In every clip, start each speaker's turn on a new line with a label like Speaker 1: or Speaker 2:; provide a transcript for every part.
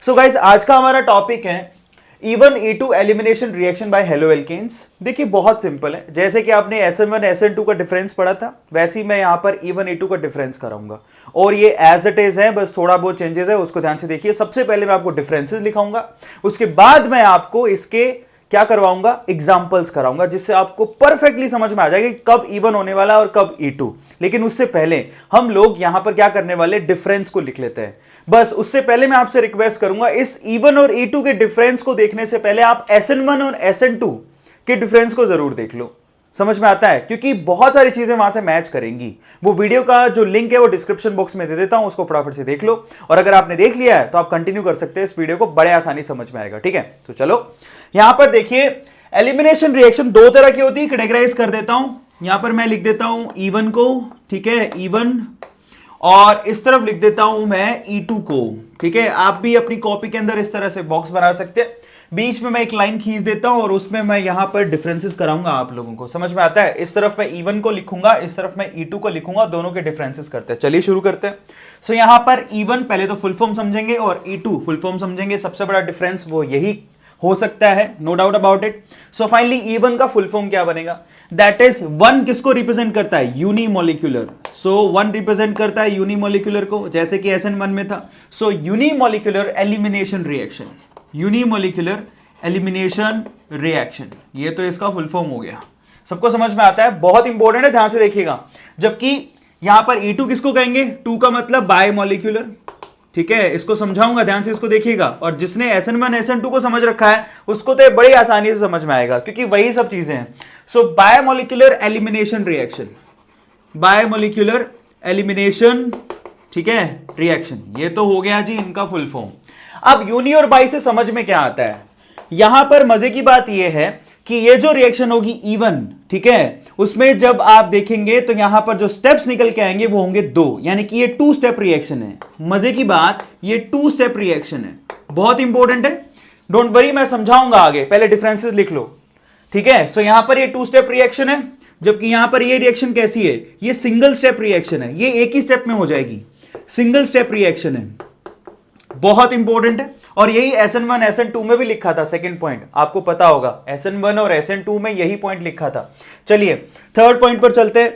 Speaker 1: So guys आज का हमारा टॉपिक है इवन E2 elimination reaction by haloalkanes. देखिए बहुत सिंपल है, जैसे कि आपने SN1 SN2 का डिफरेंस पढ़ा था वैसे ही मैं यहां पर इवन E2 का डिफरेंस कराऊंगा और ये एज इट इज है, बस थोड़ा बहुत चेंजेस है, उसको ध्यान से देखिए। सबसे पहले मैं आपको डिफरेंसेस लिखाऊंगा, उसके बाद मैं आपको इसके क्या करवाऊंगा, एग्जाम्पल्स कराऊंगा, जिससे आपको परफेक्टली समझ में आ जाएगा कि कब इवन होने वाला है और कब E2। लेकिन उससे पहले हम लोग यहां पर क्या करने वाले, डिफरेंस को लिख लेते हैं। बस उससे पहले मैं आपसे रिक्वेस्ट करूंगा, इस इवन और E2 के डिफरेंस को देखने से पहले आप SN1 और SN2 के डिफरेंस को जरूर देख लो। समझ में आता है? क्योंकि बहुत सारी चीजें वहां से मैच करेंगी। वो वीडियो का जो लिंक है वो डिस्क्रिप्शन बॉक्स में दे देता हूं, उसको फटाफट से देख लो। और अगर आपने देख लिया है तो आप कंटिन्यू कर सकते हैं, इस वीडियो को बड़े आसानी समझ में आएगा। ठीक है, तो चलो यहां पर देखिए, एलिमिनेशन रिएक्शन दो तरह की होती है, कैटेगराइज कर देता हूं। यहां पर मैं लिख देता हूं E1 को, ठीक है, E1, और इस तरफ लिख देता हूं मैं E2 को। ठीक है, आप भी अपनी कॉपी के अंदर इस तरह से बॉक्स बना सकते हैं। बीच में मैं एक लाइन खींच देता हूं और उसमें मैं यहां पर डिफरेंसेस कराऊंगा। आप लोगों को समझ में आता है? इस तरफ मैं E1 को लिखूंगा, इस तरफ मैं E2 को लिखूंगा, दोनों के डिफरेंसेस करते हैं। चलिए शुरू करते हैं। सो यहां पर E1 पहले तो फुल फॉर्म समझेंगे और E2 फुल फॉर्म समझेंगे। सबसे बड़ा डिफरेंस वो यही हो सकता है, no doubt about it. So finally E1 का फुल फॉर्म क्या बनेगा, दैट इज 1 किसको रिप्रेजेंट करता है, यूनिमोलिक्यूलर। सो 1 रिप्रेजेंट करता है यूनिमोलिक्यूलर को, जैसे कि SN1 में था। So unimolecular elimination reaction, unimolecular elimination reaction, ये तो इसका फुल फॉर्म हो गया। सबको समझ में आता है? बहुत इंपॉर्टेंट है, ध्यान से देखिएगा। जबकि यहां पर E2 किसको कहेंगे, 2 का मतलब बायमोलिक्यूलर। ठीक है, इसको समझाऊंगा, ध्यान से इसको देखिएगा। और जिसने SN1 SN2 को समझ रखा है उसको तो बड़ी आसानी से समझ में आएगा, क्योंकि वही सब चीजें हैं। So bimolecular elimination reaction, bimolecular elimination, ठीक है, रिएक्शन, ये तो हो गया जी इनका फुल फॉर्म। अब यूनि और बाई से समझ में क्या आता है, यहां पर मजे की बात यह है कि ये जो रिएक्शन होगी E1, ठीक है, उसमें जब आप देखेंगे तो यहां पर जो स्टेप्स निकल के आएंगे वो होंगे 2, यानी कि ये 2 स्टेप रिएक्शन है। मजे की बात, ये 2 स्टेप रिएक्शन है, बहुत इंपॉर्टेंट है। डोंट वरी, मैं समझाऊंगा आगे, पहले डिफरेंसेस लिख लो। ठीक है, सो यहां पर ये 2 स्टेप रिएक्शन है, जबकि यहां पर ये रिएक्शन कैसी है, ये सिंगल स्टेप रिएक्शन है, ये एक ही स्टेप में हो जाएगी, सिंगल स्टेप रिएक्शन है, बहुत इंपॉर्टेंट है। और यही SN1 SN2 में भी लिखा था, सेकंड पॉइंट आपको पता होगा, SN1 और SN2 में यही पॉइंट लिखा था। चलिए थर्ड पॉइंट पर चलते हैं।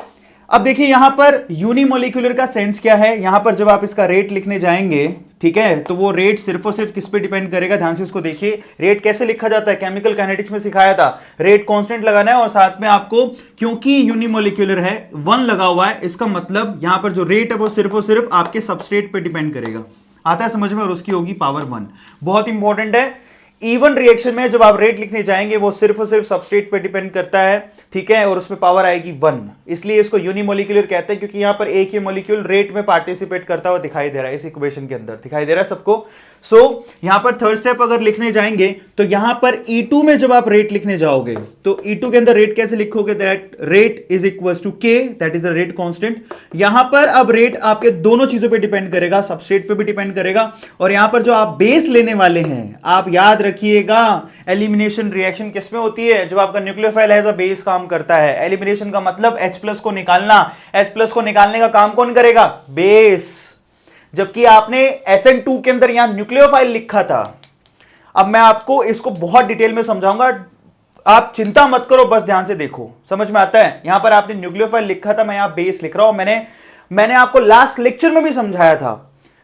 Speaker 1: अब देखिए यहां पर यूनिमोलिकुलर का सेंस क्या है, यहां पर जब आप इसका रेट लिखने जाएंगे, ठीक है, तो वो रेट सिर्फ और सिर्फ किस पे डिपेंड करेगा, ध्यान से इसको देखिए। रेट कैसे लिखा जाता है, केमिकल काइनेटिक्स में सिखाया था, रेट कांस्टेंट लगाना है और साथ में आपको, क्योंकि यूनिमोलिकुलर है 1 लगा हुआ है, इसका मतलब यहां पर जो रेट है वो सिर्फ और सिर्फ आपके सबस्ट्रेट पे डिपेंड करेगा। आता है समझ में? और उसकी होगी पावर 1। बहुत इंपॉर्टेंट है, इवन रिएक्शन में जब आप रेट लिखने जाएंगे वो सिर्फ और सिर्फ सबस्ट्रेट पे डिपेंड करता है, ठीक है, और उसमें पावर आएगी 1। इसलिए इसको यूनिमोलिकुलर कहते हैं, क्योंकि यहां पर एक ही मॉलिक्यूल रेट में पार्टिसिपेट करता हुआ दिखाई दे रहा है, इस इक्वेशन के अंदर दिखाई दे रहा है सबको। सो यहां पर थर्ड स्टेप अगर लिखने जाएंगे तो यहां पर E2 में जब आप रेट लिखने जाओगे तो E2 के अंदर रेट कैसे लिखोगे, that rate is equal to K, that is the rate constant. यहां पर अब रेट आपके दोनों चीजों पे डिपेंड करेगा, सबस्ट्रेट पे भी डिपेंड करेगा, और यहां पर जो आप बेस लेने वाले हैं, आप याद रखिएगा, एलिमिनेशन रिएक्शन किसमें होती है, जब आपका न्यूक्लियोफाइल एज अ बेस काम करता है। एलिमिनेशन का मतलब H+ को निकालना, H+ को निकालने का काम कौन करेगा, बेस। जबकि आपने SN2 के अंदर यहां न्यूक्लियोफाइल लिखा था। अब मैं आपको इसको बहुत डिटेल में समझाऊंगा, आप चिंता मत करो, बस ध्यान से देखो, समझ में आता है। यहां पर आपने न्यूक्लियोफाइल लिखा था, मैं यहां बेस लिख रहा हूं। मैंने आपको लास्ट लेक्चर में भी समझाया था,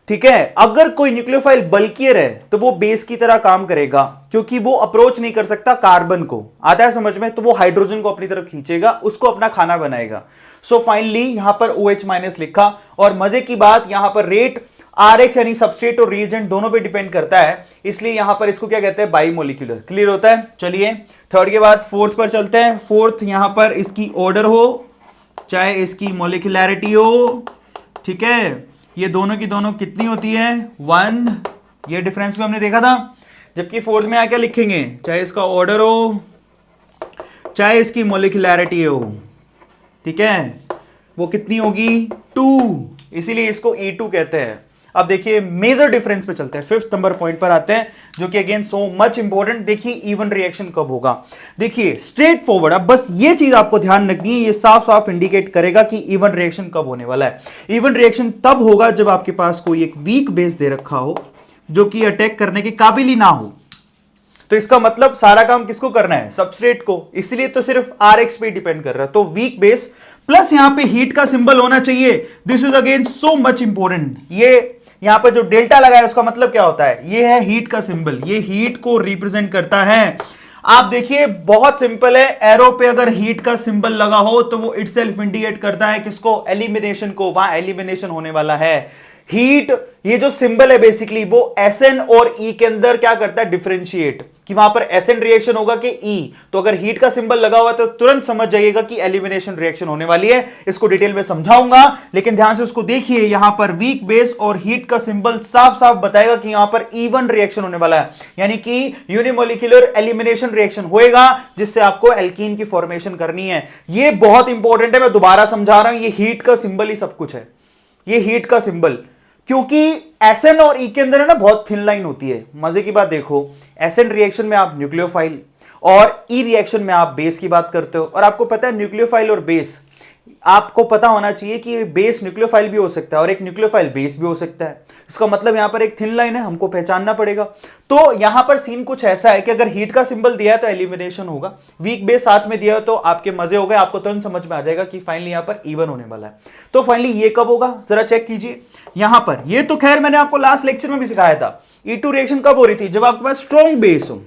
Speaker 1: ठीक है, अगर कोई न्यूक्लियोफाइल बल्कियर है तो वो बेस की तरह काम करेगा, क्योंकि वो अप्रोच नहीं कर सकता कार्बन को। आता है समझ में? तो वो हाइड्रोजन को अपनी तरफ खींचेगा, उसको अपना खाना बनाएगा। सो फाइनली यहां पर OH- लिखा, और मजे की बात यहां पर रेट RH यानी सबस्ट्रेट और रिएजेंट दोनों पे डिपेंड करता है, इसलिए यहां पर इसको क्या कहते हैं, बाईमोलिकुलर। क्लियर होता है? चलिए थर्ड के बाद फोर्थ पर चलते हैं। फोर्थ यहां पर इसकी ऑर्डर हो चाहे इसकी मोलिकुलैरिटी हो, ठीक है, ये दोनों की दोनों कितनी होती है, 1। ये डिफरेंस भी हमने देखा था। जबकि फोर्थ में क्या लिखेंगे, चाहे इसका ऑर्डर हो चाहे इसकी मोलिकुलैरिटी हो, ठीक है, वो कितनी होगी, 2। इसीलिए इसको E2 कहते हैं। अब देखिए मेजर डिफरेंस पे चलते हैं, 5th नंबर पॉइंट पर आते हैं, जो कि अगेन सो मच इंपॉर्टेंट। देखिए इवन रिएक्शन कब होगा, देखिए स्ट्रेट फॉरवर्ड। अब बस ये चीज आपको ध्यान रखनी है, ये साफ साफ इंडिकेट करेगा कि इवन रिएक्शन कब होने वाला है। इवन रिएक्शन तब होगा जब आपके पास कोई एक वीक बेस दे रखा हो, जो कि अटैक करने के काबिल ही ना हो। तो इसका मतलब सारा काम किसको करना है? सबस्ट्रेट को, इसलिए तो सिर्फ Rx पे डिपेंड कर रहा है। तो वीक बेस प्लस यहां पे हीट का सिंबल होना चाहिए। This is again so much important. ये यहां पर जो डेल्टा लगा है उसका मतलब क्या होता है? ये है हीट का सिंबल, ये हीट को रिप्रेजेंट करता है। आप देखिए बहुत सिंपल है, एरो पे अगर हीट का सिंबल लगा हो तो वो इटसेल्फ इंडिकेट करता है किसको? एलिमिनेशन को। वहां एलिमिनेशन होने वाला है। हीट, ये जो सिंबल है बेसिकली वो Sn और E के अंदर क्या करता है? डिफरेंशिएट, कि वहां पर Sn रिएक्शन होगा कि E। तो अगर हीट का सिंबल लगा हुआ तो तुरंत समझ जाइएगा कि एलिमिनेशन रिएक्शन होने वाली है। इसको डिटेल में समझाऊंगा, लेकिन ध्यान से उसको देखिए। यहां पर वीक बेस और हीट का सिंबल साफ साफ बताएगा कि यहां पर इवन रिएक्शन होने वाला है, यानी कि यूनिमोलिकुलर एलिमिनेशन रिएक्शन होएगा, जिससे आपको एल्कीन की फॉर्मेशन करनी है। ये बहुत इंपॉर्टेंट है, मैं दोबारा समझा रहा हूं। ये हीट का सिंबल ही सब कुछ है, ये हीट का सिंबल, क्योंकि Sn और E के अंदर है ना बहुत थिन लाइन होती है। मजे की बात देखो, Sn रिएक्शन में आप न्यूक्लियोफाइल और E रिएक्शन में आप बेस की बात करते हो। और आपको पता है न्यूक्लियोफाइल और बेस, आपको पता होना चाहिए कि बेस न्यूक्लियोफाइल भी हो सकता है और एक न्यूक्लियोफाइल बेस भी हो सकता है। इसका मतलब यहां पर एक थिन लाइन है, हमको पहचानना पड़ेगा। तो यहां पर सीन कुछ ऐसा है कि अगर हीट का सिंबल दिया है तो एलिमिनेशन होगा, वीक बेस साथ में दिया है तो आपके मजे हो गए, आपको तुरंत समझ में आ जाएगा कि फाइनली यहां पर इवन होने वाला है। तो फाइनली ये कब होगा जरा चेक कीजिए यहां पर। ये तो खैर मैंने आपको लास्ट लेक्चर में भी सिखाया था। E2 रिएक्शन कब हो रही थी? जब आपके पास स्ट्रॉन्ग बेस हो,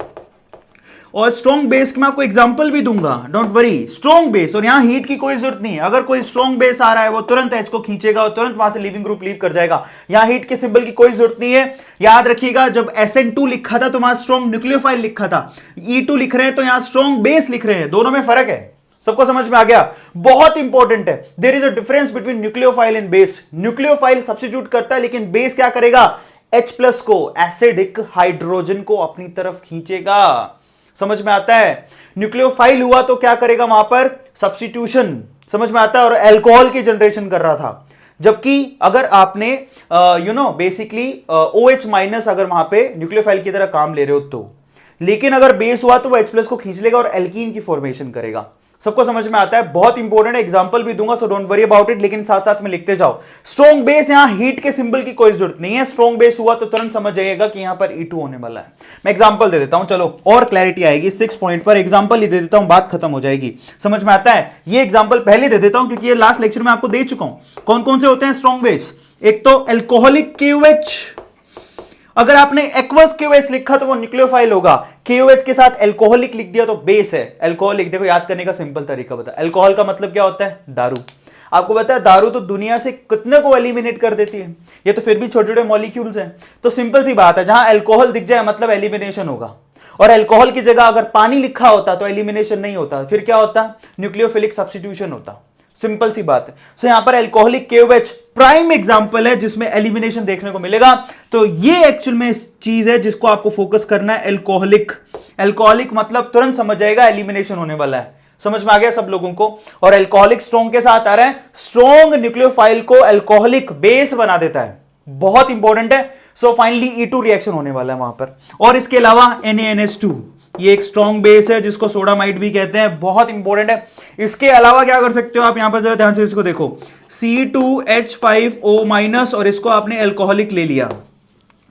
Speaker 1: और स्ट्रॉन्ग बेस की मैं आपको एग्जांपल भी दूंगा, डोंट वरी। स्ट्रॉन्ग बेस, और यहां हीट की कोई जरूरत नहीं है। अगर कोई स्ट्रॉन्ग बेस आ रहा है वो तुरंत H को खींचेगा और तुरंत वहां से लीविंग ग्रुप लीव कर जाएगा। यहां हीट के सिंबल की कोई जरूरत नहीं है। याद रखिएगा, जब Sn2 लिखा था तो वहां स्ट्रॉन्ग न्यूक्लियोफाइल लिखा था। E2 लिख रहे हैं तो यहां स्ट्रॉन्ग बेस लिख रहे हैं, दोनों में फर्क है। सबको समझ में आ गया? बहुत इंपॉर्टेंट है, there is a difference between nucleophile and base. Nucleophile substitute करता है, लेकिन बेस क्या करेगा? H प्लस को, एसिडिक हाइड्रोजन को अपनी तरफ खींचेगा। समझ में आता है? न्यूक्लियोफाइल हुआ तो क्या करेगा? वहां पर सब्स्टिट्यूशन, समझ में आता है, और अल्कोहल की जनरेशन कर रहा था। जबकि अगर आपने बेसिकली OH माइनस अगर वहां पे न्यूक्लियोफाइल की तरह काम ले रहे हो तो, लेकिन अगर बेस हुआ तो वो H प्लस को खींच लेगा और एल्कीन की फॉर्मेशन करेगा। सबको समझ में आता है? बहुत इंपॉर्टेंट एग्जांपल भी दूंगा, so don't worry about it, लेकिन साथ साथ में लिखते जाओ। स्ट्रॉन्ग बेस, यहां हीट के सिंबल की कोई जरूरत नहीं है। स्ट्रॉन्ग बेस हुआ तो तुरंत समझ जाइएगा कि यहां पर E2 होने वाला है। मैं एग्जांपल दे देता हूं, चलो और क्लैरिटी आएगी। 6 पॉइंट पर एग्जांपल ही दे देता हूं, बात खत्म हो जाएगी। समझ में आता है? ये एग्जांपल पहले दे देता हूं क्योंकि ये लास्ट लेक्चर में आपको दे चुका हूं। कौन कौन से होते हैं स्ट्रॉन्ग बेस? एक तो अल्कोहलिक KOH, अगर आपने एक्वस KOH लिखा तो वो न्यूक्लियोफाइल होगा। KOH के साथ अल्कोहलिक लिख दिया तो बेस है। अल्कोहल लिख, देखो याद करने का सिंपल तरीका बता। अल्कोहल का मतलब क्या होता है? दारू। आपको पता है दारू तो दुनिया से कितने को एलिमिनेट कर देती है, ये तो फिर भी छोटे छोटे मॉलिक्यूल्स हैं। तो सिंपल सी बात है, जहां अल्कोहल दिख जाए मतलब एलिमिनेशन होगा। और अल्कोहल की जगह अगर पानी लिखा होता तो एलिमिनेशन नहीं होता, फिर क्या होता? न्यूक्लियोफिलिक सब्स्टिट्यूशन होता। सिंपल सी बात है। सो यहां पर अल्कोहलिक KOH प्राइम एग्जांपल है जिसमें एलिमिनेशन देखने को मिलेगा। तो ये एक्चुअल में चीज है जिसको आपको फोकस करना है, अल्कोहलिक। अल्कोहलिक मतलब तुरंत समझ जाएगा एलिमिनेशन होने वाला है। समझ में आ गया सब लोगों को? और अल्कोहलिक स्ट्रॉन्ग के साथ आ रहा है, स्ट्रॉन्ग न्यूक्लियोफाइल को अल्कोहलिक बेस बना देता है। बहुत इंपॉर्टेंट है। सो फाइनली E2 रिएक्शन होने वाला है वहां पर। और इसके अलावा NaNH2, ये एक स्ट्रॉन्ग बेस है जिसको सोडामाइड भी कहते हैं, बहुत इंपॉर्टेंट है। इसके अलावा क्या कर सकते हो आप? यहां पर जरा ध्यान से इसको देखो, C2H5O- और इसको आपने अल्कोहलिक ले लिया।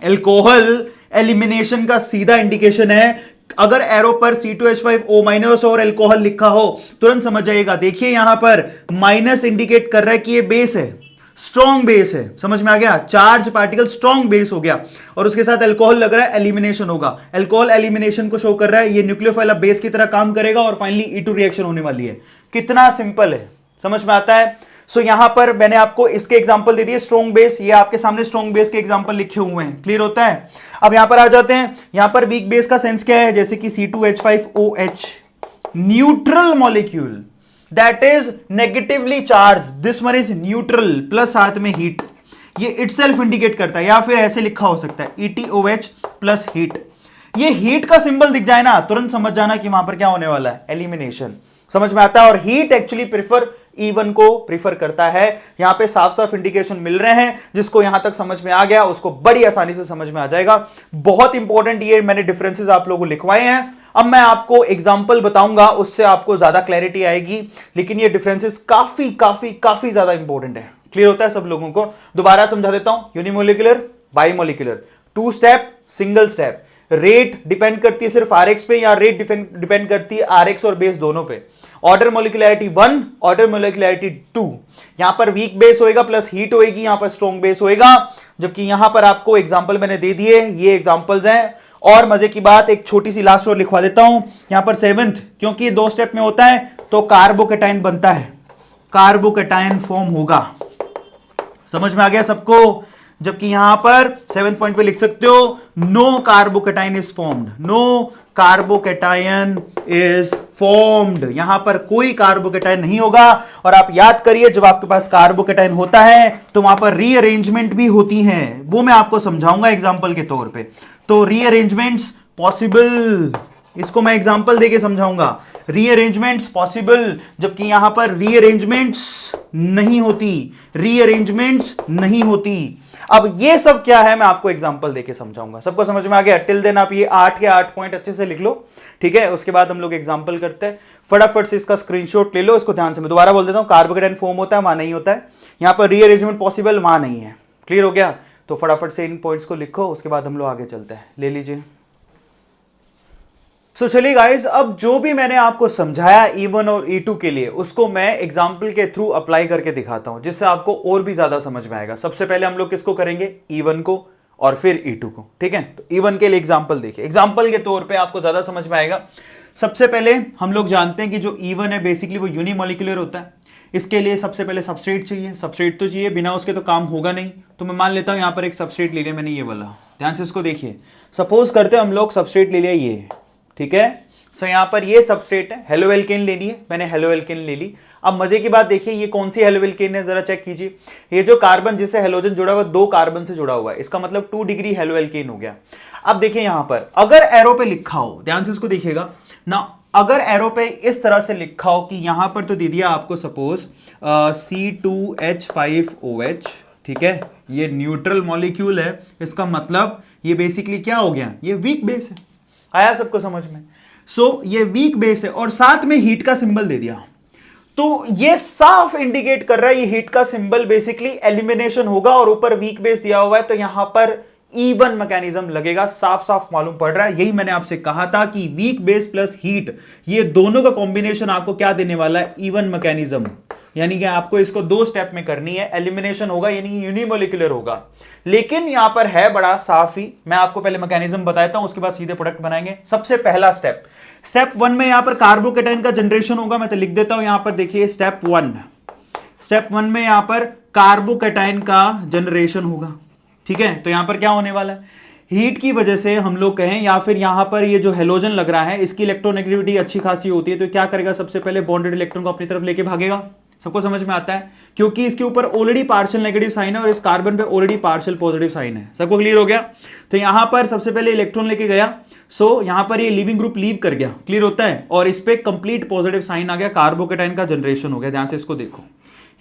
Speaker 1: अल्कोहल एलिमिनेशन का सीधा इंडिकेशन है। अगर एरो पर C2H5O- और अल्कोहल लिखा हो तुरंत समझ जाइएगा। देखिए यहां पर माइनस इंडिकेट कर रहा है कि ये बेस है, स्ट्रॉन्ग बेस है। समझ में आ गया? चार्ज पार्टिकल स्ट्रॉन्ग बेस हो गया, और उसके साथ अल्कोहल लग रहा है, एलिमिनेशन होगा। अल्कोहल एलिमिनेशन को शो कर रहा है, ये न्यूक्लियोफाइल अब बेस की तरह काम करेगा और फाइनली E2 रिएक्शन होने वाली है। कितना सिंपल है, समझ में आता है? सो यहां पर मैंने आपको इसके एग्जांपल दे दिए स्ट्रॉन्ग बेस, ये आपके सामने स्ट्रॉन्ग बेस के एग्जांपल लिखे हुए हैं। क्लियर होता है? अब यहां पर आ जाते हैं, यहां पर वीक बेस का सेंस क्या है? जैसे कि C2H5OH, neutral molecule, that is negatively charge, this one is neutral, plus साथ में हीट, ये इटसेल्फ इंडिकेट करता है। या फिर ऐसे लिखा हो सकता है ETOH प्लस हीट। ये हीट का सिंबल दिख जाए ना तुरंत समझ जाना कि वहां पर क्या होने वाला है? एलिमिनेशन। समझ में आता है? और हीट एक्चुअली प्रिफर E1 को प्रिफर करता है। यहां पे साफ साफ इंडिकेशन मिल रहे हैं, जिसको यहां तक समझ में आ गया उसको बड़ी आसानी से समझ में आ जाएगा। बहुत इंपॉर्टेंट ये मैंने डिफरेंसेस आप लोगों को लिखवाए हैं। अब मैं आपको एग्जांपल बताऊंगा, उससे आपको ज्यादा क्लैरिटी आएगी, लेकिन ये डिफरेंसेस काफी काफी काफी ज्यादा इंपॉर्टेंट है। क्लियर होता है सब लोगों को? दोबारा समझा देता हूं, unimolecular, bimolecular, two step, single step. Rate depend करती है सिर्फ आरएक्स पे या रेट डिपेंड करती है आरएक्स और बेस दोनों पे। Order molecularity 1, order molecularity 2। यहां पर वीक बेस होएगा प्लस हीट होएगी, यहां पर स्ट्रॉन्ग बेस होएगा। जबकि यहां पर आपको एग्जांपल मैंने दे दिए, ये एग्जांपल्स हैं। और मजे की बात, एक छोटी सी लास्ट और लिखवा देता हूं यहां पर 7th, क्योंकि 2 स्टेप में होता है तो कार्बोकेटाइन बनता है, कार्बोकेटाइन फॉर्म होगा। समझ में आ गया सबको? जबकि यहां पर 7th पॉइंट पे लिख सकते हो no carbocation is formed, no carbocation is formed. यहां पर कोई कार्बोकेटाइन नहीं होगा। और आप याद करिए, जब आपके पास कार्बोकेटाइन होता है तो वहां पर रीअरेंजमेंट भी होती हैं, वो मैं आपको समझाऊंगा एग्जांपल के तौर पे। तो रीअरेंजमेंट्स पॉसिबल, इसको मैं एग्जांपल देके समझाऊंगा। रीअरेंजमेंट्स पॉसिबल, जबकि यहां पर रीअरेंजमेंट्स नहीं होती, रीअरेंजमेंट्स नहीं होती। अब ये सब क्या है मैं आपको एग्जांपल देके समझाऊंगा। सबको समझ में आ गया? टिल देन आप ये 8 के 8 पॉइंट अच्छे से लिख लो, ठीक है? उसके बाद हम लोग एग्जांपल करते हैं। फटाफट से इसका स्क्रीनशॉट ले लो, इसको ध्यान से। मैं दोबारा बोल देता हूं, कार्बोकेटाइन फॉर्म होता है, वहां नहीं होता है। यहां पर रीअरेंजमेंट पॉसिबल, वहां नहीं है। क्लियर हो गया? तो फटाफट से इन पॉइंट्स को लिखो, उसके बाद हम लोग आगे चलते हैं। ले लीजिए। सो चलिए गाइज, अब जो भी मैंने आपको समझाया E1 और E2 के लिए, उसको मैं एग्जाम्पल के थ्रू अप्लाई करके दिखाता हूं, जिससे आपको और भी ज्यादा समझ में आएगा। सबसे पहले हम लोग किसको करेंगे? E1 को, और फिर E2 को, ठीक है? तो E1 के लिए एग्जाम्पल देखिए, एग्जाम्पल के तौर पे आपको ज्यादा समझ में आएगा। सबसे पहले हम लोग जानते हैं कि जो E1 है बेसिकली वो यूनिमोलिकुलर होता है। इसके लिए सबसे पहले सबस्ट्रेट चाहिए, सबस्ट्रेट तो चाहिए, बिना उसके तो काम होगा नहीं। तो मैं मान लेता हूं यहां पर एक सबस्ट्रेट ले लिया मैंने, ये वाला। ध्यान से इसको देखिए। सपोज करते हैं हम लोग सबस्ट्रेट ले लिया ये, ठीक है? सो यहां पर ये सबस्ट्रेट है, हेलो एल्केन लेनी है, मैंने हेलो एल्केन ले ली। अब मजे की बात देखिए, ये कौन सी हेलो एल्केन है जरा चेक कीजिए। ये जो कार्बन जिससे हेलोजन जुड़ा हुआ 2 कार्बन से जुड़ा हुआ है, इसका मतलब 2 डिग्री हेलो एल्केन हो गया। अब देखिए यहां पर अगर एरो पे लिखा हो, ध्यान से इसको देखिएगा ना, अगर एरो पे इस तरह से लिखा हो कि यहां पर तो दे दिया आपको सपोज C2H5OH, ठीक है? ये न्यूट्रल मॉलिक्यूल है, इसका मतलब ये बेसिकली क्या हो गया? ये वीक बेस है। आया सबको समझ में? सो ये वीक बेस है और साथ में हीट का सिंबल दे दिया, तो ये साफ इंडिकेट कर रहा है ये हीट का सिंबल बेसिकली एलिमिनेशन होगा, और ऊपर वीक बेस दिया हुआ है तो यहां पर E1 मैकेनिज्म लगेगा। साफ साफ मालूम पड़ रहा है। यही मैंने आपसे कहा था कि वीक बेस प्लस हीट, ये दोनों का कॉम्बिनेशन आपको क्या देने वाला है? E1 mechanism. यानी कि आपको इसको 2 स्टेप में करनी है, एलिमिनेशन होगा यानी यूनिमोलिकुलर होगा। लेकिन यहां पर है बड़ा साफ ही, मैं आपको पहले मैकेनिज्म बताता हूं, उसके बाद सीधे प्रोडक्ट बनाएंगे। सबसे पहला स्टेप, स्टेप 1 में यहां पर कार्बोकेटाइन का जनरेशन होगा। मैं तो लिख देता हूं यहां पर, देखिए स्टेप 1, स्टेप 1 में यहां पर कार्बोकेटाइन का जनरेशन होगा, ठीक है? तो यहां पर क्या होने वाला है? हीट की वजह से हम लोग कहें, या फिर यहां पर ये जो हेलोजन लग रहा है इसकी इलेक्ट्रोनेगेटिविटी अच्छी खासी होती है, तो क्या करेगा? सबसे पहले बॉन्डेड इलेक्ट्रॉन को अपनी तरफ लेके भागेगा। सबको समझ में आता है? क्योंकि इसके ऊपर ऑलरेडी पार्शियल नेगेटिव साइन है और इस कार्बन पे ऑलरेडी पार्शियल पॉजिटिव साइन है। सबको क्लियर हो गया? तो यहां पर सबसे पहले इलेक्ट्रॉन लेके गया, सो यहां पर ये लीविंग ग्रुप लीव कर गया। क्लियर होता है? और इस पे कंप्लीट पॉजिटिव साइन आ गया, कार्बोकेटाइन का जनरेशन हो गया। ध्यान से इसको देखो,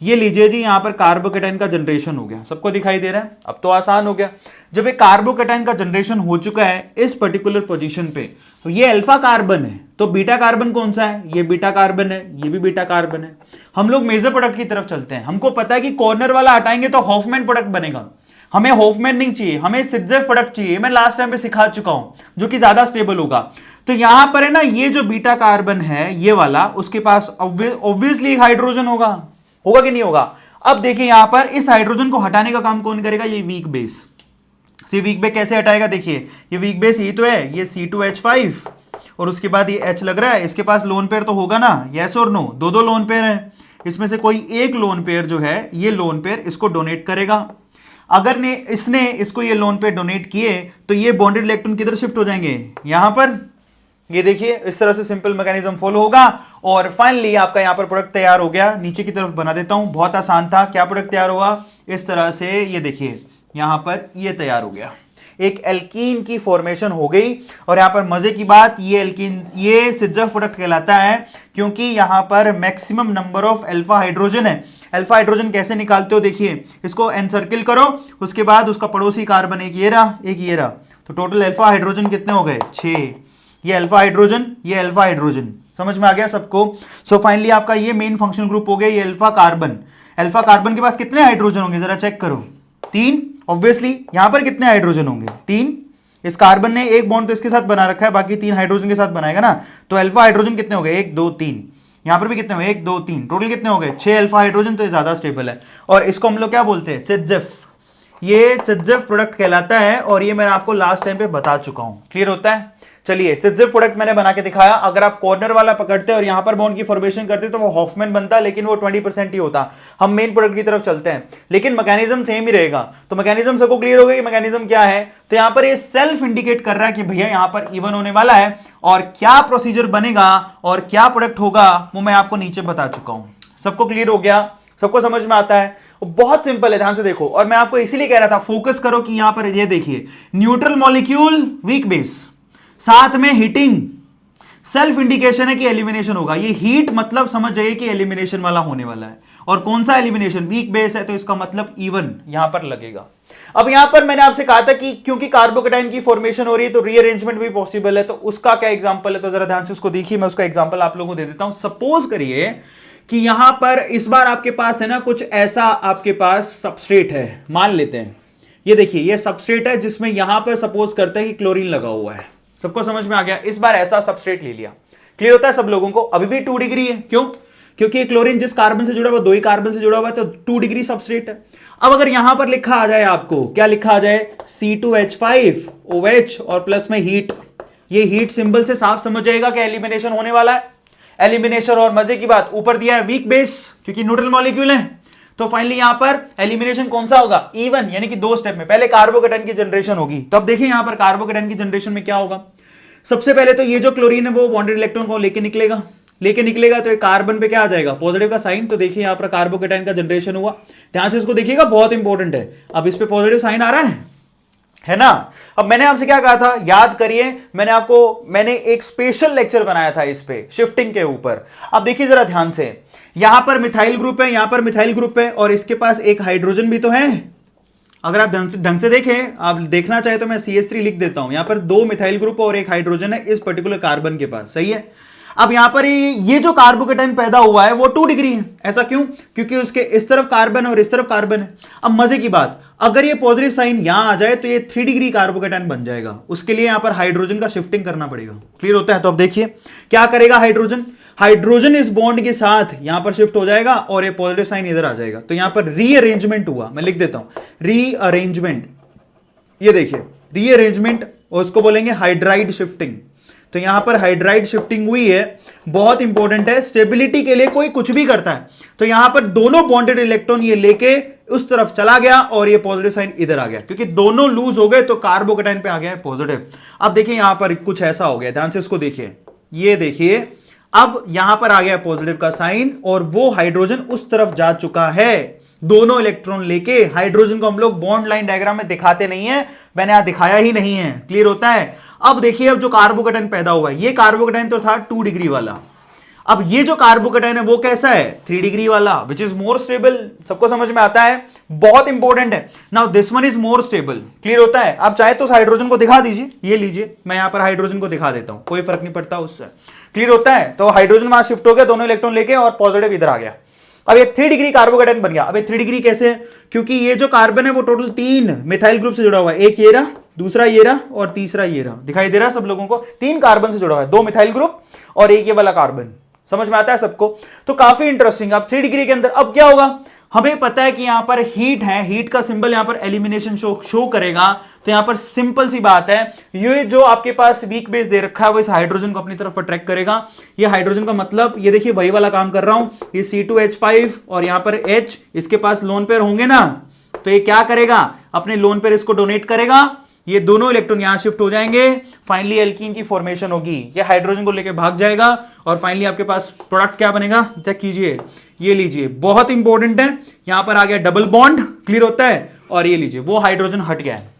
Speaker 1: ये लीजिए जी, यहां पर कार्बोकेटाइन का जनरेशन हो गया। सबको दिखाई दे रहा है? अब तो आसान हो गया। जब एक कार्बोकेटाइन का जनरेशन हो चुका है इस पर्टिकुलर पोजीशन पे, तो ये अल्फा कार्बन है, तो बीटा कार्बन कौन सा है? ये बीटा कार्बन है, ये भी बीटा कार्बन है। हम लोग मेजर प्रोडक्ट की तरफ चलते हैं। हमको पता है कि कॉर्नर वाला हटाएंगे तो हॉफमैन प्रोडक्ट बनेगा। हमें हॉफमैन नहीं चाहिए, हमें सिट्जेफ प्रोडक्ट चाहिए। मैं लास्ट टाइम पे सिखा चुका हूं, जो कि ज्यादा स्टेबल होगा। तो यहां पर है ना, ये जो बीटा कार्बन है ये वाला, उसके पास ऑब्वियसली हाइड्रोजन होगा कि नहीं होगा? अब देखिए यहां पर इस हाइड्रोजन को हटाने का काम कौन करेगा? ये वीक बेस। तो वीक बेस कैसे हटाएगा? देखिए ये वीक बेस ये तो है, ये C2H5 और उसके बाद ये H लग रहा है। इसके पास लोन पेयर तो होगा ना? यस और नो? दो लोन पेयर है, इसमें से कोई एक लोन पेयर जो है, ये लोन पेयर इसको डोनेट करेगा। अगर इसने इसको ये लोन पेयर डोनेट किए तो ये बॉन्डेड इलेक्ट्रॉन किधर शिफ्ट हो जाएंगे? यहां पर। ये देखिए इस तरह से सिंपल मैकेनिज्म फॉलो होगा और फाइनली आपका यहां पर प्रोडक्ट तैयार हो गया। नीचे की तरफ बना देता हूं, बहुत आसान था। क्या प्रोडक्ट तैयार हुआ? इस तरह से ये देखिए यहां पर ये तैयार हो गया, एक एल्कीन की फॉर्मेशन हो गई। और यहां पर मजे की बात, ये एल्कीन ये सिट्जेफ प्रोडक्ट कहलाता है क्योंकि यहां पर maximum number of alpha hydrogen है। अल्फा हाइड्रोजन कैसे निकालते हो? देखिए इसको एनसर्किल करो, उसके बाद उसका पड़ोसी कार्बन एक ये रहा, एक ये रहा, तो टोटल अल्फा हाइड्रोजन कितने हो गए? 6। ये अल्फा हाइड्रोजन, ये अल्फा हाइड्रोजन। समझ में आ गया सबको? सो फाइनली आपका ये मेन फंक्शनल ग्रुप हो गया, ये अल्फा कार्बन। अल्फा कार्बन के पास कितने हाइड्रोजन होंगे जरा चेक करो? 3। ऑब्वियसली यहां पर कितने हाइड्रोजन होंगे? 3। इस कार्बन ने एक बॉन्ड तो इसके साथ बना रखा है, बाकी 3 हाइड्रोजन के साथ बनाएगा ना, तो अल्फा हाइड्रोजन कितने हो गए? 1 2 3। यहां पर भी कितने हो गए? 1 2 3, टोटल कितने हो गए? 6 अल्फा हाइड्रोजन, तो ये ज्यादा स्टेबल है। और इसको हम लोग क्या बोलते हैं? सिदजेफ। ये सिदजेफ प्रोडक्ट कहलाता है और ये मैं आपको लास्ट टाइम पे बता चुका हूं। क्लियर होता है? चलिए, सिदजेफ प्रोडक्ट मैंने बना के दिखाया। अगर आप कॉर्नर वाला पकड़ते और यहां पर बॉन्ड की फॉर्मेशन करते तो वो हॉफमैन बनता, लेकिन वो 20% ही होता। हम मेन प्रोडक्ट की तरफ चलते हैं, लेकिन मैकेनिज्म सेम ही रहेगा। तो मैकेनिज्म सबको क्लियर हो गया कि मैकेनिज्म क्या है? तो यहां पर ये सेल्फ इंडिकेट कर रहा है कि भैया यहां पर इवन होने वाला है, और क्या प्रोसीजर बनेगा और क्या प्रोडक्ट होगा वो मैं आपको नीचे बता चुका हूं। सबको क्लियर हो गया? सबको समझ में आता है? बहुत सिंपल है, ध्यान से देखो। और मैं आपको इसीलिए कह रहा था फोकस करो कि यहां पर ये देखिए, न्यूट्रल मॉलिक्यूल वीक बेस, साथ में हीटिंग, सेल्फ इंडिकेशन है कि एलिमिनेशन होगा। ये हीट मतलब समझ जाइए कि एलिमिनेशन वाला होने वाला है। और कौन सा एलिमिनेशन? वीक बेस है, तो इसका मतलब इवन यहां पर लगेगा। अब यहां पर मैंने आपसे कहा था कि क्योंकि कार्बोकेटाइन की फॉर्मेशन हो रही है तो रीअरेंजमेंट भी पॉसिबल है। तो उसका क्या एग्जांपल है? तो जरा ध्यान से उसको देखिए, मैं उसका एग्जांपल आप लोगों को दे देता हूं। सपोज करिए कि यहां पर इस बार आपके पास है ना कुछ ऐसा, आपके पास सबस्ट्रेट है, मान लेते हैं। ये देखिए, ये सबस्ट्रेट है जिसमें यहां पर सपोज करते हैं कि क्लोरीन लगा हुआ है। सबको समझ में आ गया? इस बार ऐसा सबस्ट्रेट ले लिया। क्लियर होता है सब लोगों को? अभी भी 2 डिग्री है। क्यों? क्योंकि ये क्लोरीन जिस कार्बन से जुड़ा हुआ, 2 ही कार्बन से जुड़ा हुआ है, तो 2 डिग्री सबस्ट्रेट है। अब अगर यहां पर लिखा आ जाए, आपको क्या लिखा आ जाए? C2H5OH और प्लस में हीट। ये हीट सिंबल से साफ समझ जाएगा कि एलिमिनेशन होने वाला है। एलिमिनेशन, और मजे की बात, ऊपर दिया है वीक बेस क्योंकि न्यूट्रल मॉलिक्यूल है। तो फाइनली यहां पर एलिमिनेशन कौन सा होगा? इवन, यानी कि 2 स्टेप में। पहले कार्बोकेटाइन की जनरेशन होगी। तो अब देखिए यहां पर कार्बोकेटाइन की जनरेशन में क्या होगा। सबसे पहले तो ये जो क्लोरीन है वो बॉन्डेड इलेक्ट्रॉन को लेके निकलेगा तो एक कार्बन पे क्या आ जाएगा? पॉजिटिव का साइन। तो देखिए यहां पर कार्बोकेटाइन का जनरेशन हुआ। ध्यान से इसको देखिएगा, बहुत इंपॉर्टेंट है। अब इस पे पॉजिटिव साइन आ रहा है ना? अब मैंने आपसे क्या कहा था, याद करिए, मैंने एक स्पेशल लेक्चर बनाया था इस पे, शिफ्टिंग के ऊपर। अब देखिए जरा ध्यान से, यहां पर मिथाइल ग्रुप है, यहां पर मिथाइल ग्रुप है, और इसके पास एक हाइड्रोजन भी तो है। अगर आप ढंग से देखें, आप देखना चाहे तो मैं CH3 लिख देता हूं। यहां पर 2 मिथाइल ग्रुप और एक हाइड्रोजन है इस पर्टिकुलर कार्बन के पास। सही है? अब यहां पर ये जो कार्बोकेटाइन पैदा हुआ है वो 2 डिग्री है। ऐसा क्यों? क्योंकि उसके इस तरफ कार्बन और इस तरफ कार्बन है। अब मजे की बात, अगर ये पॉजिटिव साइन यहां आ जाए तो ये 3 डिग्री कार्बोकेटाइन बन जाएगा। उसके लिए यहां पर हाइड्रोजन का शिफ्टिंग करना पड़ेगा। क्लियर होता है? तो अब देखिए क्या करेगा हाइड्रोजन इस बॉन्ड के साथ यहां पर शिफ्ट हो जाएगा और ये पॉजिटिव साइन इधर आ जाएगा। तो यहां पर रीअरेंजमेंट हुआ। मैं लिख देता हूं, रीअरेंजमेंट। ये देखिए रीअरेंजमेंट, और उसको बोलेंगे हाइड्राइड शिफ्टिंग। तो यहां पर हाइड्राइड शिफ्टिंग हुई है, बहुत इंपॉर्टेंट है। स्टेबिलिटी के लिए कोई कुछ भी करता है तो यहां पर दोनों बॉन्डेड इलेक्ट्रॉन ये लेके उस तरफ चला गया और ये पॉजिटिव साइन इधर आ गया, क्योंकि दोनों लूज हो गए तो कार्बोकेटाइन पे आ गया है पॉजिटिव। अब देखिए यहां पर कुछ ऐसा हो गया, ध्यान से इसको देखिए। ये देखिए अब यहां पर आ गया पॉजिटिव का साइन और वो हाइड्रोजन उस तरफ जा चुका है। दोनों इलेक्ट्रॉन लेके, हाइड्रोजन को हम लोग बॉन्ड लाइन डायग्राम में दिखाते नहीं है, मैंने यहां दिखाया ही नहीं है। क्लियर होता है? अब देखिए, अब जो कार्बोकेटाइन पैदा हुआ है, ये कार्बोकेटाइन तो था 2 डिग्री वाला। अब ये जो कार्बोकेटाइन है वो कैसा है? 3 डिग्री वाला, विच इज मोर स्टेबल। सबको समझ में आता है? बहुत इंपॉर्टेंट है। Now this one is more stable. Clear होता है? आप चाहे तो हाइड्रोजन को दिखा दीजिए, ये लीजिए, मैं यहां पर हाइड्रोजन को दिखा देता हूं, कोई फर्क नहीं पड़ता उससे। क्लियर होता है? तो हाइड्रोजन वहां शिफ्ट हो गया, दोनों इलेक्ट्रॉन लेके, और पॉजिटिव इधर आ गया। अब ये 3 डिग्री कार्बोकेटाइन बन गया। अब ये 3 डिग्री कैसे है? क्योंकि ये जो कार्बन है वो टोटल 3 मिथाइल ग्रुप से जुड़ा हुआ है। एक ये रहा, दूसरा ये रहा, और तीसरा ये रहा। दिखाई दे रहा है सब लोगों को? 3 कार्बन से जुड़ा हुआ है, 2 मिथाइल ग्रुप और एक ये वाला कार्बन। समझ में आता है सबको? तो काफी इंटरेस्टिंग। अब 3 डिग्री के अंदर अब क्या होगा? हमें पता है कि यहां पर हीट है, हीट का सिंबल यहां पर एलिमिनेशन शो करेगा। तो यहां पर सिंपल सी बात है, ये जो आपके पास वीक बेस दे रखा है वो इस हाइड्रोजन को अपनी तरफ अट्रैक्ट करेगा। ये हाइड्रोजन का मतलब, ये देखिए वही वाला काम कर रहा हूं, ये C2H5 और यहां पर H, इसके पास लोन पेयर होंगे ना, तो ये क्या करेगा? अपने लोन पेयर इसको डोनेट करेगा। ये दोनों इलेक्ट्रॉन यहां शिफ्ट हो जाएंगे, फाइनली एल्कीन की फॉर्मेशन होगी। ये हाइड्रोजन को लेके भाग जाएगा और फाइनली आपके पास प्रोडक्ट क्या बनेगा? चेक कीजिए, ये लीजिए, बहुत इंपॉर्टेंट है। यहां पर आ गया डबल बॉन्ड। क्लियर होता है? और ये लीजिए, वो हाइड्रोजन हट गया है,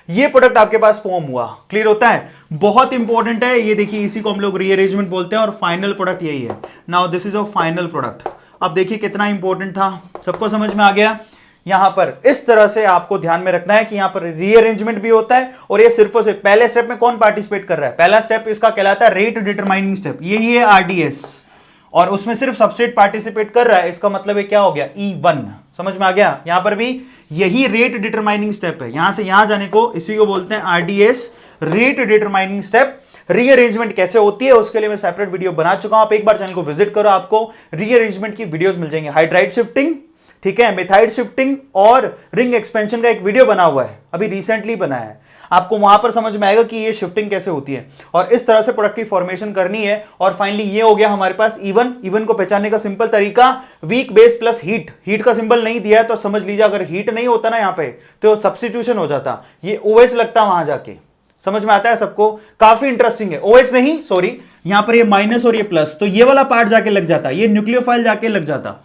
Speaker 1: ये प्रोडक्ट आपके पास फॉर्म हुआ। क्लियर होता है? बहुत इंपॉर्टेंट है। ये देखिए, इसी को हम लोग रीअरेंजमेंट बोलते हैं और फाइनल प्रोडक्ट यही है। Now this is a final product. अब देखिए कितना इंपॉर्टेंट था, सबको समझ में आ गया? यहां पर इस तरह से आपको ध्यान में रखना है कि यहां पर रीअरेंजमेंट भी होता है, और ये सिर्फ और सिर्फ पहले स्टेप में कौन पार्टिसिपेट कर रहा है? पहला स्टेप इसका कहलाता है रेट डिटरमाइनिंग स्टेप, यही है RDS, और उसमें सिर्फ सबस्ट्रेट पार्टिसिपेट कर रहा है। इसका मतलब ये क्या हो गया? E1। समझ में आ गया? यहां पर भी यही रेट डिटरमाइनिंग स्टेप है, यहां से यहां जाने को इसी को बोलते हैं RDS, rate determining step. Rearrangement कैसे होती है उसके लिए मैं सेपरेट वीडियो बना चुका हूं, आप एक बार चैनल को विजिट करो, आपको रीअरेंजमेंट की वीडियोस मिल जाएंगे। हाइड्राइड शिफ्टिंग, ठीक है, मिथाइड शिफ्टिंग और रिंग एक्सपेंशन का एक वीडियो बना हुआ है, अभी रिसेंटली बना है, आपको वहां पर समझ में आएगा कि ये शिफ्टिंग कैसे होती है और इस तरह से प्रोडक्ट की फॉर्मेशन करनी है। और फाइनली ये हो गया हमारे पास इवन। इवन को पहचानने का सिंपल तरीका weak base plus heat. Heat का सिंबल नहीं दिया है तो समझ लीजिए अगर हीट नहीं होता ना यहां पे तो सब्स्टिट्यूशन हो जाता, ये OH लगता वहां जाके। समझ में आता है सबको? काफी इंटरेस्टिंग है। OH नहीं, सॉरी, यहां पर ये माइनस और ये प्लस, तो ये वाला पार्ट जाके लग जाता, ये न्यूक्लियोफाइल जाके लग जाता।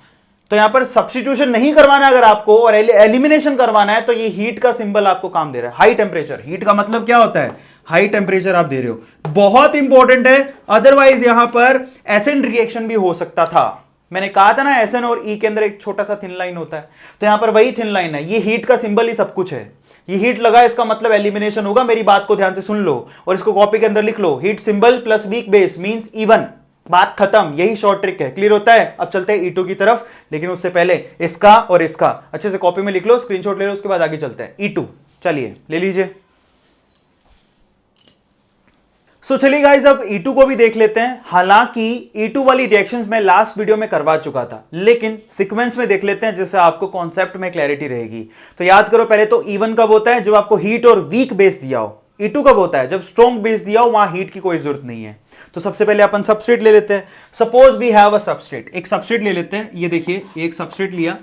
Speaker 1: तो यहां पर सब्स्टिट्यूशन नहीं करवाना अगर आपको और एलिमिनेशन करवाना है तो ये हीट का सिंबल आपको काम दे रहा है। हाई टेम्परेचर, हीट का मतलब क्या होता है? हाई टेम्परेचर आप दे रहे हो, बहुत इंपॉर्टेंट है। अदरवाइज यहां पर एसिड रिएक्शन भी हो सकता था। मैंने कहा था ना एसएन और ई के अंदर एक छोटा सा थिन लाइन होता है, तो यहां पर वही थिन लाइन है। ये हीट का सिंबल ही सब कुछ है। ये हीट लगा इसका मतलब एलिमिनेशन होगा। मेरी बात को ध्यान से सुन लो और इसको कॉपी के अंदर लिख लो। Heat symbol plus weak base means even, बात खत्म। यही शॉर्ट ट्रिक है। क्लियर होता है? अब चलते हैं E2 की तरफ, लेकिन उससे पहले इसका और इसका अच्छे से कॉपी में लिख लो, स्क्रीनशॉट ले लो, उसके बाद आगे चलते हैं। E2 चलिए ले लीजिए। चलिए गाइस अब E2 को भी देख लेते हैं। हालांकि E2 वाली रिएक्शंस मैं लास्ट वीडियो में करवा चुका था, लेकिन सीक्वेंस में देख लेते हैं जिससे आपको कॉन्सेप्ट में क्लैरिटी रहेगी। तो याद करो, पहले तो E1 कब होता है? जब आपको हीट और वीक बेस दिया हो। E2 कब होता है? जब स्ट्रॉन्ग बेस दिया हो, वहां हीट की कोई जरूरत नहीं है। तो सबसे पहले अपन सबस्ट्रेट ले लेते हैं। Suppose we have a substrate, एक सबस्ट्रेट ले लेते हैं। ये देखिए एक सबस्ट्रेट लिया,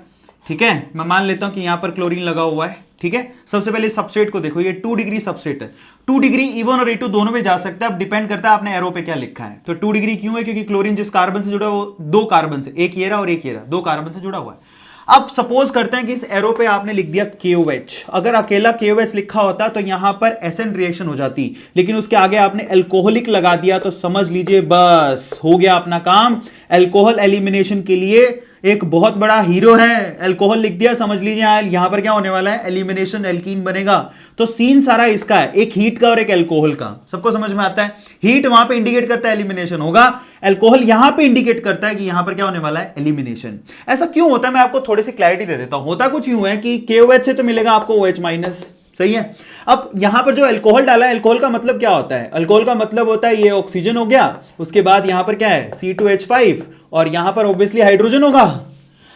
Speaker 1: ठीक है। मैं मान लेता हूं कि यहां पर क्लोरीन लगा हुआ है, ठीक है। सबसे पहले सबस्ट्रेट को देखो, ये 2 डिग्री सबस्ट्रेट है। 2 डिग्री E1 और E2 दोनों में जा सकता है। अब डिपेंड करता है आपने एरो पे क्या लिखा है। तो 2 डिग्री क्यों है? क्योंकि क्लोरीन जिस कार्बन से जुड़ा है वो 2 कार्बन से, एक ये रहा और एक ये रहा, 2 कार्बन से जुड़ा हुआ है। अब सपोज करते हैं कि इस एरो पे आपने लिख दिया KOH। अगर अकेला KOH लिखा होता तो यहां पर एसिड रिएक्शन हो जाती, लेकिन उसके आगे आपने अल्कोहलिक लगा दिया तो समझ लीजिए बस हो गया अपना काम। अल्कोहल एलिमिनेशन के लिए एक बहुत बड़ा हीरो है, अल्कोहल लिख दिया, समझ लीजिए यहां पर क्या होने वाला है? एलिमिनेशन, एल्कीन बनेगा। तो सीन सारा इसका है, एक हीट का और एक अल्कोहल का। सबको समझ में आता है? हीट वहां पे इंडिकेट करता है एलिमिनेशन होगा, अल्कोहल यहां पे इंडिकेट करता है कि यहां पर क्या होने वाला है? एलिमिनेशन। ऐसा क्यों होता है मैं आपको थोड़ी सी क्लैरिटी दे देता हूं। होता कुछ यूं है कि KOH से तो मिलेगा आपको OH माइनस, सही है। अब यहां पर जो अल्कोहल डाला है, अल्कोहल का मतलब क्या होता है? अल्कोहल का मतलब होता है ये ऑक्सीजन हो गया, उसके बाद यहां पर क्या है? C2H5 और यहां पर ऑब्वियसली हाइड्रोजन होगा।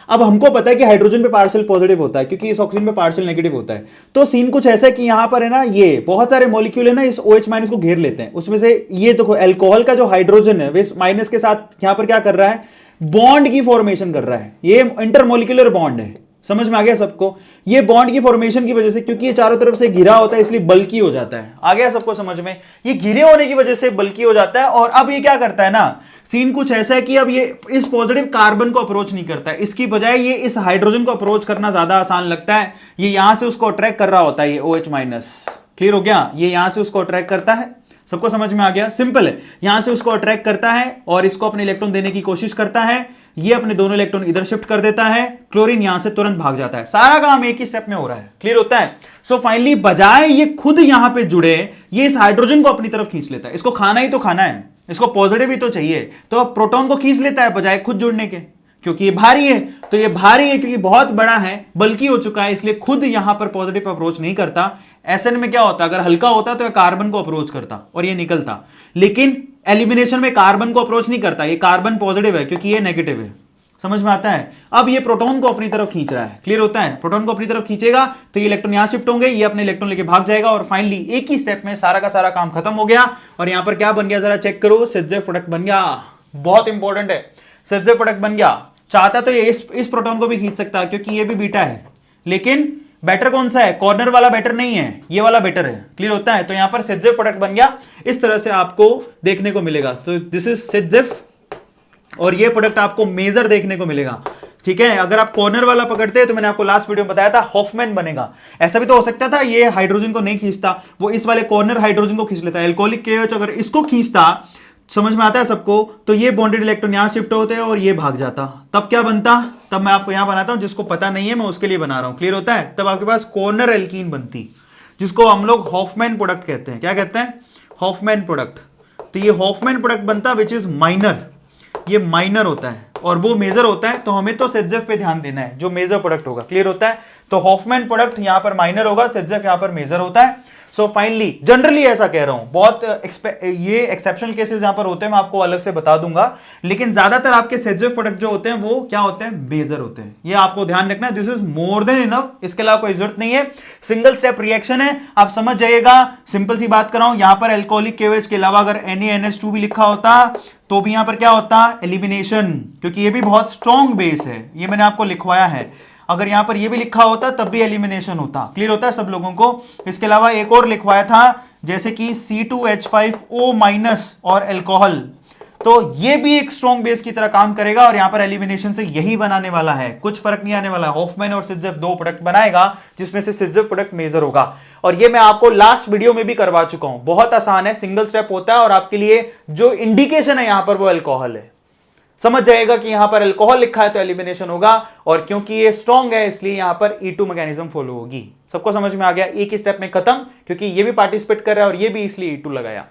Speaker 1: अब हमको पता है कि हाइड्रोजन पे पार्शियल पॉजिटिव होता है क्योंकि इस ऑक्सीजन पे पार्शियल नेगेटिव होता है। तो सीन कुछ ऐसा है कि यहां पर है ना, ये बहुत सारे मॉलिक्यूल है ना, इस OH माइनस को घेर लेते हैं। उसमें से ये देखो अल्कोहल का जो हाइड्रोजन है वे माइनस के साथ यहां पर क्या कर रहा है? बॉन्ड की फॉर्मेशन कर रहा है। ये इंटरमोलिकुलर बॉन्ड है। समझ में आ गया सबको? ये बॉन्ड की फॉर्मेशन की वजह से, क्योंकि ये चारों तरफ से घिरा होता है इसलिए बल्की हो जाता है। आ गया सबको समझ में? ये घिरे होने की वजह से बल्की हो जाता है। और अब ये क्या करता है ना, सीन कुछ ऐसा है कि अब ये इस पॉजिटिव कार्बन को अप्रोच नहीं करता है, इसकी बजाय ये इस हाइड्रोजन को अप्रोच करना ज्यादा आसान लगता है। ये यहां से उसको अट्रैक्ट कर रहा होता है, ये OH माइनस। क्लियर हो गया? ये यहां से उसको अट्रैक्ट करता है। सबको समझ में आ गया? सिंपल है। यहां से उसको अट्रैक्ट करता है और इसको अपने इलेक्ट्रॉन देने की कोशिश करता है। ये अपने दोनों इलेक्ट्रॉन इधर शिफ्ट कर देता है, क्लोरीन यहां से तुरंत भाग जाता है। सारा काम एक ही स्टेप में हो रहा है। क्लियर होता है? सो फाइनली बजाय ये खुद यहां पे जुड़े, ये इस हाइड्रोजन को अपनी तरफ खींच लेता है। इसको खाना ही तो खाना है, इसको पॉजिटिव ही तो चाहिए, तो प्रोटॉन को खींच लेता है बजाय खुद जुड़ने के। क्योंकि ये भारी है, तो ये भारी है क्योंकि बहुत बड़ा है, बल्कि हो चुका है, इसलिए खुद यहां पर पॉजिटिव अप्रोच नहीं करता। एसएन में क्या होता? अगर हल्का होता तो ये कार्बन को अप्रोच करता और ये निकलता, लेकिन एलिमिनेशन में कार्बन को अप्रोच नहीं करता। ये कार्बन पॉजिटिव है क्योंकि ये नेगेटिव है। समझ में आता है? अब ये प्रोटॉन को अपनी तरफ खींच रहा है। क्लियर होता है? प्रोटॉन को अपनी तरफ खींचेगा तो ये इलेक्ट्रॉन यहां शिफ्ट होंगे, ये अपने इलेक्ट्रॉन लेके भाग जाएगा और फाइनली एक ही स्टेप में सारा का सारा काम खत्म हो गया। और यहां पर क्या बन गया जरा चेक करो, सिजेफ प्रोडक्ट बन गया। बहुत इंपॉर्टेंट है, सिजेफ प्रोडक्ट बन गया। चाहता तो ये इस प्रोटॉन को भी खींच सकता है क्योंकि ये भी बीटा है, लेकिन बेटर कौन सा है? कॉर्नर वाला बेटर नहीं है, ये वाला बेटर है। क्लियर होता है? तो यहां पर सिजेफ प्रोडक्ट बन गया। इस तरह से आपको देखने को मिलेगा। तो दिस इज सिजेफ और ये प्रोडक्ट आपको मेजर देखने को मिलेगा। ठीक है? अगर आप कॉर्नर वाला पकड़ते हैं तो मैंने आपको लास्ट वीडियो में बताया था हॉफमैन बनेगा। ऐसा भी तो हो सकता था ये हाइड्रोजन को नहीं खींचता, वो इस वाले कॉर्नर हाइड्रोजन को खींच लेता है। एल्कोहलिक KOH अगर इसको खींचता, समझ में आता है सबको? तो ये बॉन्डेड इलेक्ट्रॉन यहां शिफ्ट होते हैं और ये भाग जाता। तब क्या बनता? तब मैं आपको यहां बनाता हूं, जिसको पता नहीं है मैं उसके लिए बना रहा हूं। क्लियर होता है? तब आपके पास कॉर्नर एल्कीन बनती, जिसको हम लोग हॉफमैन प्रोडक्ट कहते हैं। क्या कहते हैं? Hofmann product. तो ये हॉफमैन प्रोडक्ट बनता विच इज माइनर। ये माइनर होता है और वो मेजर होता है, तो हमें तो सेटजेफ पे ध्यान देना है जो मेजर प्रोडक्ट होगा। क्लियर होता है? तो हॉफमैन प्रोडक्ट यहां पर माइनर होगा, सेटजेफ यहां पर मेजर होता है। सो फाइनली जनरली ऐसा कह रहा हूं, बहुत ये एक्सेप्शनल केसेस यहां पर होते हैं, मैं आपको अलग से बता दूंगा, लेकिन ज्यादातर आपके सेटजेफ प्रोडक्ट जो होते हैं वो क्या होते हैं, मेजर होते हैं। ये आपको ध्यान रखना है, this is more than enough, इसके अलावा कोई जरूरत नहीं है। सिंगल स्टेप रिएक्शन है, आप समझ जाइएगा। सिंपल सी बात कर रहा हूं, यहां पर एल्कोहलिक केवेज के अलावा अगर NaNH2 भी लिखा होता तो भी यहां पर क्या होता, एलिमिनेशन, क्योंकि ये भी बहुत स्ट्रॉन्ग बेस है, ये मैंने आपको लिखवाया है। अगर यहां पर ये भी लिखा होता तब भी एलिमिनेशन होता। क्लियर होता है सब लोगों को? इसके अलावा एक और लिखवाया था, जैसे कि C2H5O- और अल्कोहल, तो ये भी एक स्ट्रॉन्ग बेस की तरह काम करेगा और यहां पर एलिमिनेशन से यही बनाने वाला है, कुछ फर्क नहीं आने वाला। हॉफमैन और सेटजेफ दो प्रोडक्ट बनाएगा जिसमें से सेटजेफ प्रोडक्ट मेजर होगा, और ये मैं आपको लास्ट वीडियो में भी करवा चुका हूं। बहुत आसान है, सिंगल स्टेप होता है और आपके लिए जो इंडिकेशन है यहां पर वो अल्कोहल है। समझ जाएगा कि यहां पर अल्कोहल लिखा है तो एलिमिनेशन होगा, और क्योंकि ये स्ट्रॉन्ग है इसलिए यहां पर E2 मैकेनिज्म फॉलो होगी। सबको समझ में आ गया? एक ही स्टेप में खत्म, क्योंकि ये भी पार्टिसिपेट कर रहा है और ये भी, इसलिए E2 लगाया।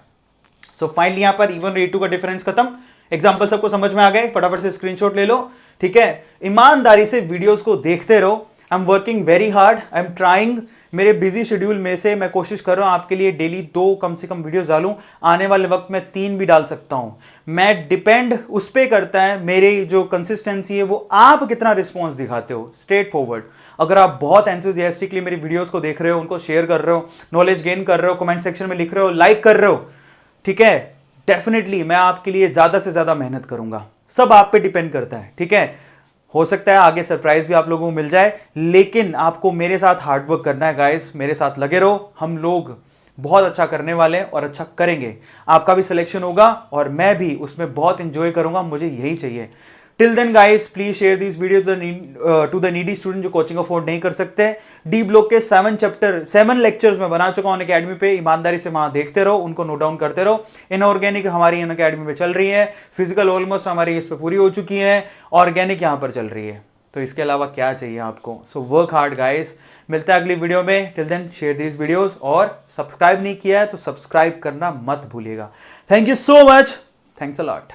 Speaker 1: सो फाइनली यहां पर E1 और E2 का डिफरेंस खत्म। एग्जांपल सबको समझ में आ गए? फटाफट से स्क्रीनशॉट ले लो, ठीक है? ईमानदारी से वीडियोस को देखते रहो। I am working very hard, I am trying. मेरे बिजी शेड्यूल में से मैं कोशिश कर रहा हूं आपके लिए डेली 2 कम से कम वीडियोस डालूं। आने वाले वक्त में 3 भी डाल सकता हूं। मैं डिपेंड उस पर करता है, मेरी जो कंसिस्टेंसी है वो आप कितना रिस्पॉन्स दिखाते हो। स्ट्रेट फॉरवर्ड, अगर आप बहुत एंथुसियास्टिकली मेरी वीडियोस को देख रहे हो, उनको शेयर कर रहे हो, नॉलेज गेन कर रहे हो, कमेंट सेक्शन में लिख रहे हो, लाइक कर रहे हो, ठीक है, डेफिनेटली मैं आपके लिए ज्यादा से ज्यादा मेहनत करूंगा। सब आप पे डिपेंड करता है, ठीक है? हो सकता है आगे सरप्राइज भी आप लोगों को मिल जाए, लेकिन आपको मेरे साथ हार्डवर्क करना है गाइस। मेरे साथ लगे रहो, हम लोग बहुत अच्छा करने वाले हैं और अच्छा करेंगे। आपका भी सिलेक्शन होगा और मैं भी उसमें बहुत इंजॉय करूंगा, मुझे यही चाहिए। Till then guys, please share this video to the needy student जो कोचिंग अफोर्ड नहीं कर सकते। डी ब्लॉक के 7 लेक्चर्स में बना चुका हूं अकेडमी पे, ईमानदारी से वहां देखते रहो, उनको नोट डाउन करते रहो। इनऑर्गेनिक हमारी इन अकेडमी पे चल रही है, फिजिकल ऑलमोस्ट हमारी इस पे पूरी हो चुकी है, ऑर्गेनिक यहां पर चल रही है। तो इसके अलावा क्या चाहिए आपको? So work hard guys. मिलता है अगली वीडियो में। Till then share this videos, और सब्सक्राइब नहीं किया है तो सब्सक्राइब करना मत भूलिएगा। Thank you so much, thanks a lot.